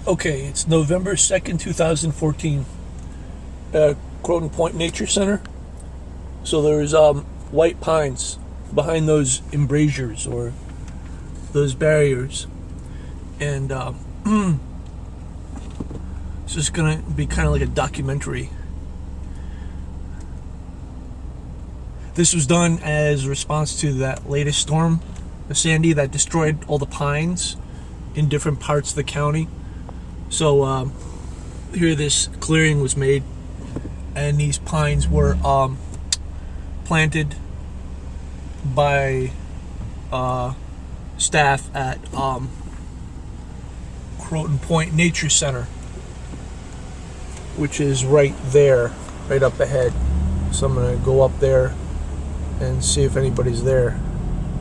Okay, it's November 2nd, 2014, Croton Point Nature Center. So there's white pines behind those embrasures or those barriers. And it's just going to be kind of like a documentary. This was done as a response to that latest storm, the Sandy, that destroyed all the pines in different parts of the county. So here this clearing was made, and these pines were planted by staff at Croton Point Nature Center, which is right there, right up ahead. So I'm going to go up there and see if anybody's there.